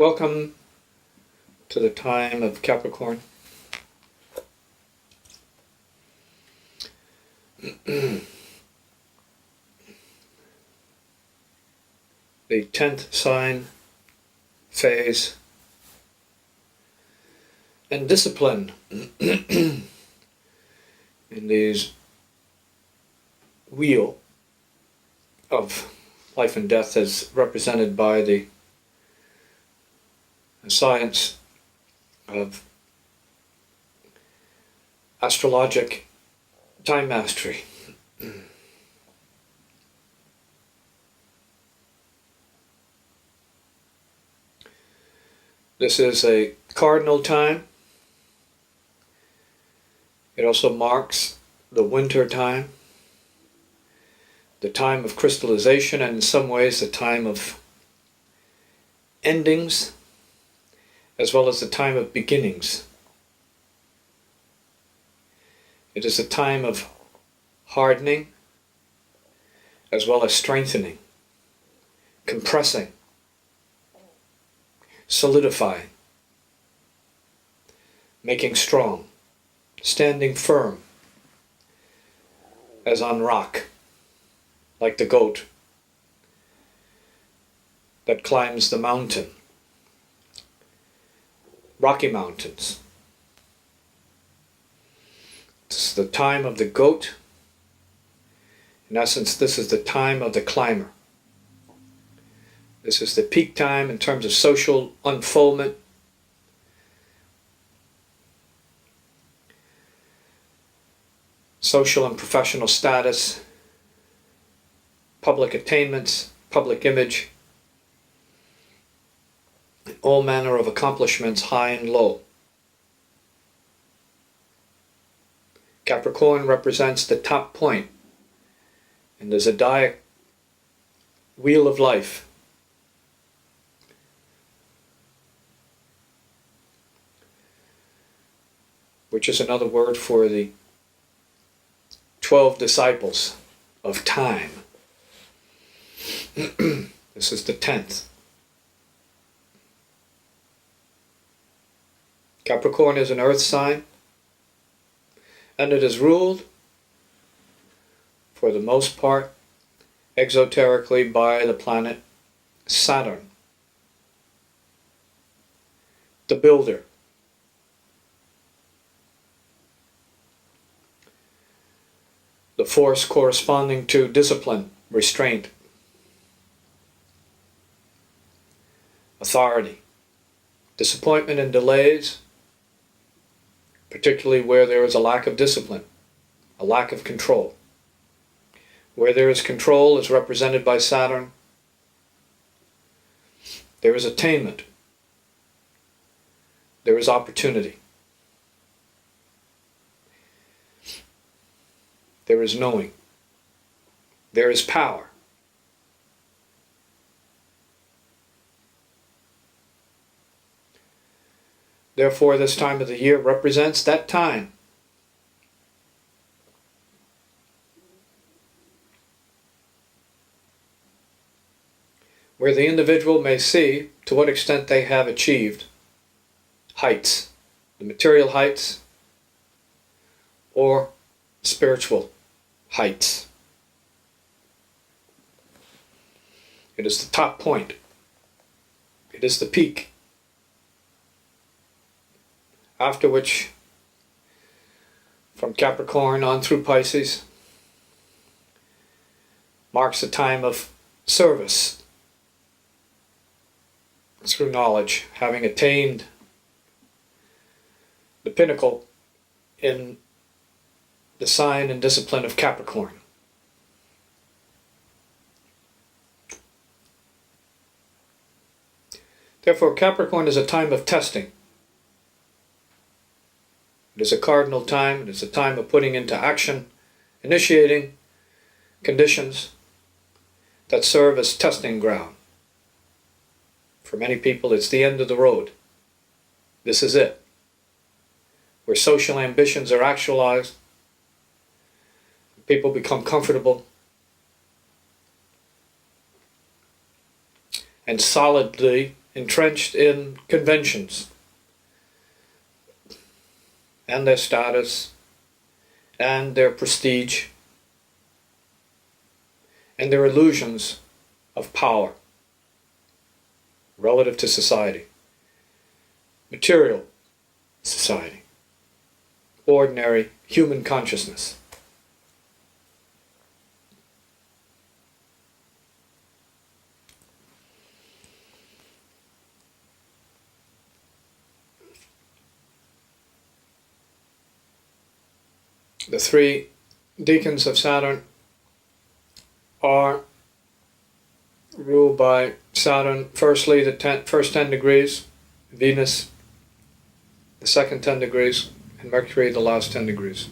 Welcome to the time of Capricorn. The 10th sign, phase, and discipline in these wheel of life and death as represented by the science of astrologic time mastery. This is a cardinal time. It also marks the winter time, the time of crystallization, and in some ways the time of endings, as well as the time of beginnings. It is a time of hardening, as well as strengthening, compressing, solidifying, making strong, standing firm, as on rock, like the goat that climbs the mountain, Rocky Mountains. This is the time of the goat. In essence, this is the time of the climber. This is the peak time in terms of social unfoldment, social and professional status, public attainments, public image, and all manner of accomplishments, high and low. Capricorn represents the top point in the zodiac wheel of life. Which is another word for the 12 disciples of time. This is the 10th. Capricorn is an earth sign, and it is ruled, for the most part, exoterically by the planet Saturn, the builder. The force corresponding to discipline, restraint, authority, disappointment and delays, particularly where there is a lack of discipline, a lack of control. Where there is control, as represented by Saturn, there is attainment, there is opportunity. There is knowing. There is power. Therefore, this time of the year represents that time where the individual may see to what extent they have achieved heights, the material heights, or spiritual heights. It is the top point. It is the peak. After which, from Capricorn on through Pisces, marks a time of service through knowledge, having attained the pinnacle in the sign and discipline of Capricorn. Therefore, Capricorn is a time of testing. It is a cardinal time. It is a time of putting into action, initiating conditions that serve as testing ground. For many people, it's the end of the road. This is it. Where social ambitions are actualized, people become comfortable and solidly entrenched in conventions and their status and their prestige and their illusions of power relative to society, material society, ordinary human consciousness. The three deacons of Saturn are ruled by Saturn, firstly the first 10 degrees, Venus the second 10 degrees, and Mercury the last 10 degrees.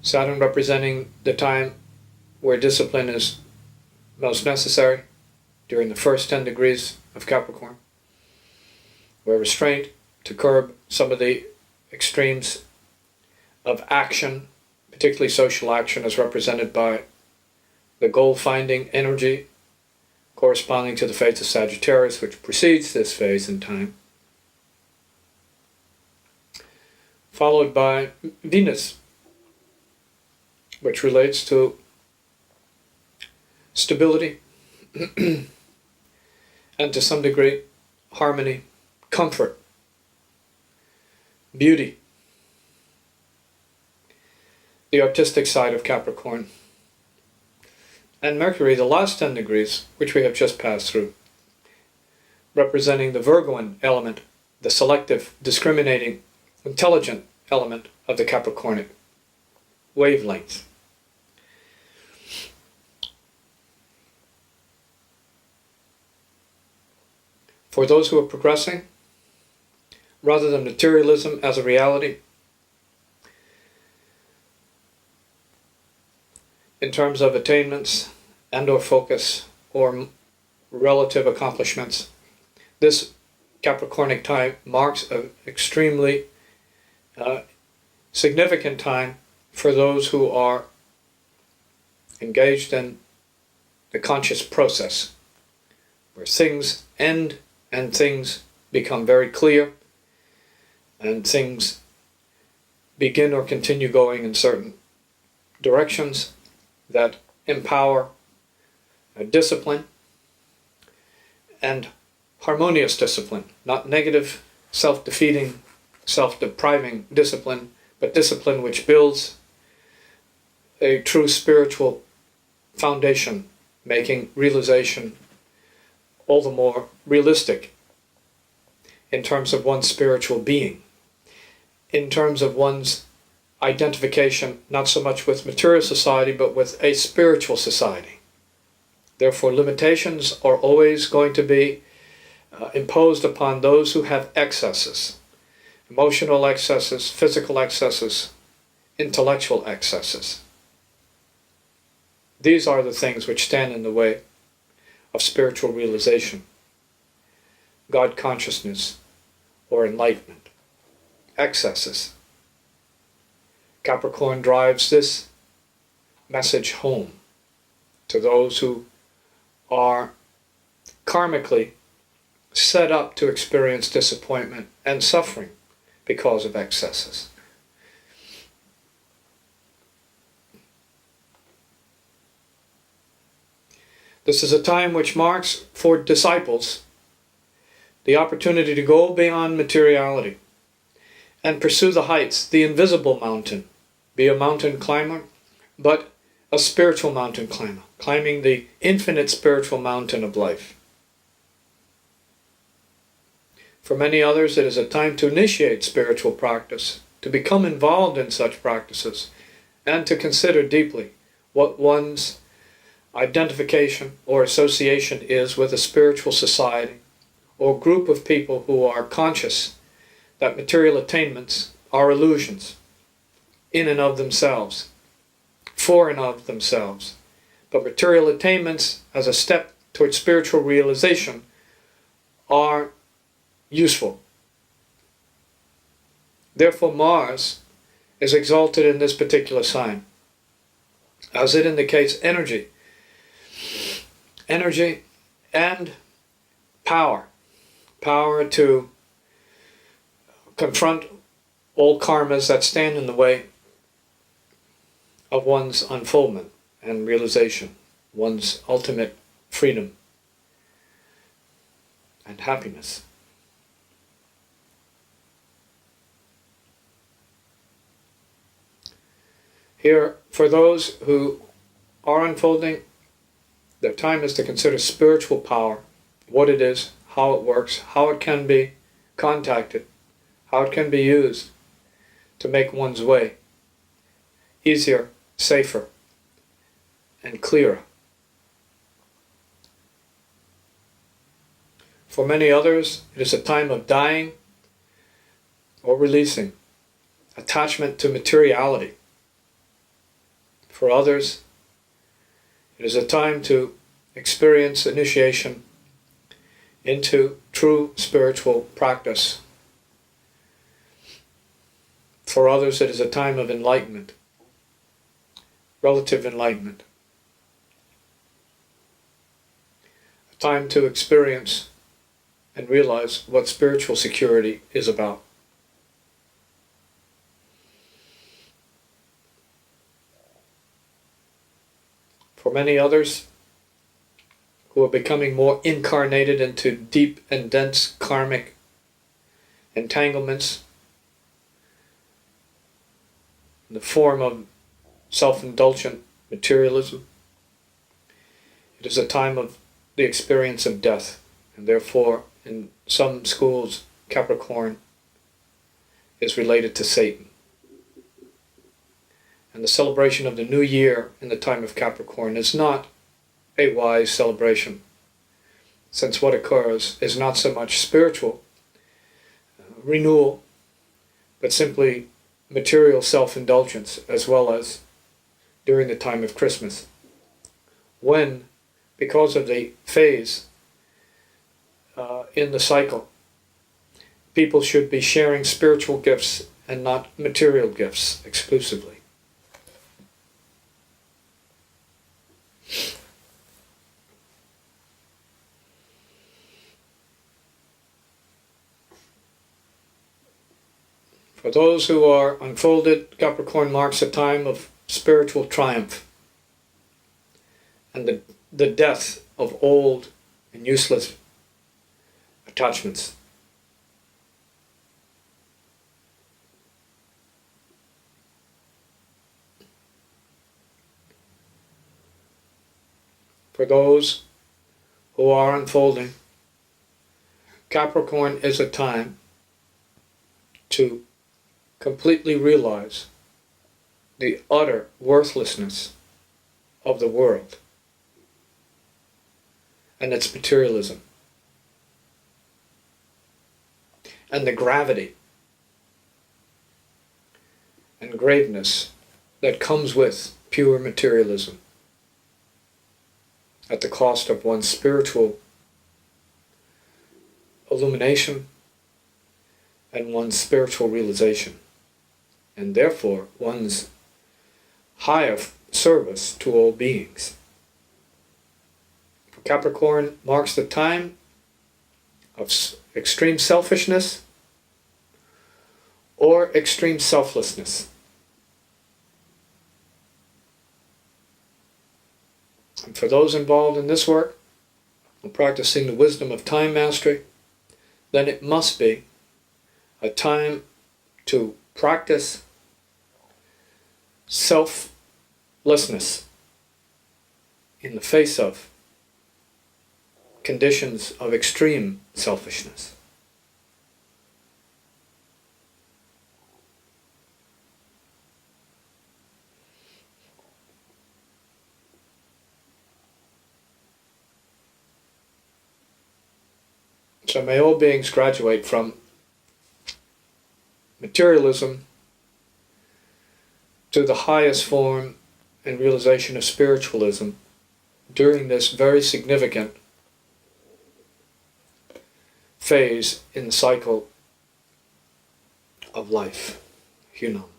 Saturn representing the time where discipline is most necessary, during the first 10 degrees of Capricorn, where restraint to curb some of the extremes of action, particularly social action, is represented by the goal-finding energy corresponding to the phase of Sagittarius, which precedes this phase in time, followed by Venus, which relates to stability and to some degree harmony, comfort, beauty, the artistic side of Capricorn. And Mercury, the last 10 degrees, which we have just passed through, representing the Virgoan element, the selective, discriminating, intelligent element of the Capricornic wavelength. For those who are progressing, rather than materialism as a reality, in terms of attainments and or focus or relative accomplishments, this Capricornic time marks an extremely significant time for those who are engaged in the conscious process, where things end and things become very clear and things begin or continue going in certain directions that empower discipline and harmonious discipline, not negative, self-defeating, self-depriving discipline, but discipline which builds a true spiritual foundation, making realization all the more realistic in terms of one's spiritual being, in terms of one's identification not so much with material society but with a spiritual society. Therefore, limitations are always going to be imposed upon those who have excesses, emotional excesses, physical excesses, intellectual excesses. These are the things which stand in the way of spiritual realization, God consciousness, or enlightenment. Excesses. Capricorn drives this message home to those who are karmically set up to experience disappointment and suffering because of excesses. This is a time which marks for disciples the opportunity to go beyond materiality and pursue the heights, the invisible mountain. Be a mountain climber, but a spiritual mountain climber, climbing the infinite spiritual mountain of life. For many others, it is a time to initiate spiritual practice, to become involved in such practices, and to consider deeply what one's identification or association is with a spiritual society or group of people who are conscious that material attainments are illusions in and of themselves, for and of themselves. But material attainments as a step towards spiritual realization are useful. Therefore, Mars is exalted in this particular sign, as it indicates energy. Energy and power to confront all karmas that stand in the way of one's unfoldment and realization, one's ultimate freedom and happiness. Here, for those who are unfolding, the time is to consider spiritual power, what it is, how it works, how it can be contacted, how it can be used to make one's way easier, safer, and clearer. For many others, it is a time of dying or releasing attachment to materiality. For others, it is a time to experience initiation into true spiritual practice. For others, it is a time of enlightenment, relative enlightenment. A time to experience and realize what spiritual security is about. For many others who are becoming more incarnated into deep and dense karmic entanglements in the form of self-indulgent materialism, it is a time of the experience of death, and therefore in some schools Capricorn is related to Satan. And the celebration of the new year in the time of Capricorn is not a wise celebration, since what occurs is not so much spiritual renewal, but simply material self-indulgence, as well as during the time of Christmas, when, because of the phase in the cycle, people should be sharing spiritual gifts and not material gifts exclusively. For those who are unfolded, Capricorn marks a time of spiritual triumph and the death of old and useless attachments. For those who are unfolding, Capricorn is a time to completely realize the utter worthlessness of the world and its materialism, and the gravity and graveness that comes with pure materialism at the cost of one's spiritual illumination and one's spiritual realization, and therefore one's higher service to all beings. Capricorn marks the time of extreme selfishness or extreme selflessness. And for those involved in this work, and practicing the wisdom of time mastery, then it must be a time to practice selflessness in the face of conditions of extreme selfishness. So may all beings graduate from materialism to the highest form and realization of spiritualism during this very significant phase in the cycle of life. Hunam.